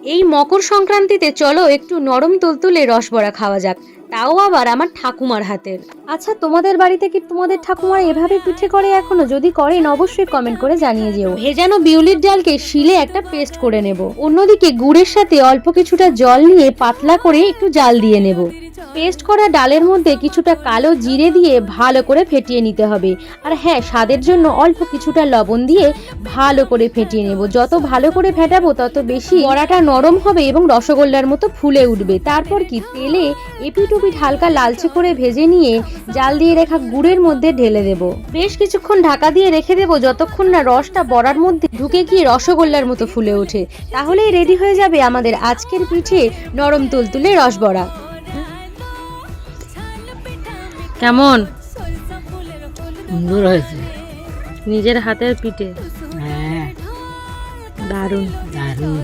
এই মকর সংক্রান্তিতে চলো একটু নরম তুলতুলে রসবড়া খাওয়া যাক, তাও আবার আমার ঠাকুমার হাতের। আচ্ছা, তোমাদের বাড়িতে কি তোমাদের ঠাকুমারা এভাবে পিঠে করে এখনো? যদি করেন অবশ্যই কমেন্ট করে জানিয়ে যেও। ভেজানো বিউলির ডালকে শিলে একটা পেস্ট করে নেব। অন্যদিকে গুড়ের সাথে অল্প কিছুটা জল নিয়ে পাতলা করে একটু জাল দিয়ে নেব। পেস্ট করা ডালের মধ্যে কিছুটা কালো জিরে দিয়ে ভালো করে ফেটিয়ে নিতে হবে। আর হ্যাঁ, স্বাদের জন্য অল্প কিছুটা লবণ দিয়ে ভালো করে ফেটিয়ে নেব। যত ভালো করে ফেটাবো তত বেশি বড়াটা নরম হবে এবং রসগোল্লার মতো ফুলে উঠবে। তারপর কি তেলে এপিট ওপিট হালকা লালচে করে ভেজে নিয়ে জাল দিয়ে রাখা গুড়ের মধ্যে ঢেলে দেব। বেশ কিছুক্ষণ ঢাকা দিয়ে রেখে দেব, যতক্ষণ না রসটা বড়ার মধ্যে ঢুকে গিয়ে রসগোল্লার মতো ফুলে ওঠে। তাহলেই রেডি হয়ে যাবে আমাদের আজকের পিঠে নরম তুলতুলে রসবড়া। কেমন? সুন্দর হয়েছে। নিজের হাতের পিঠে, হ্যাঁ, দারুণ। দারুণ।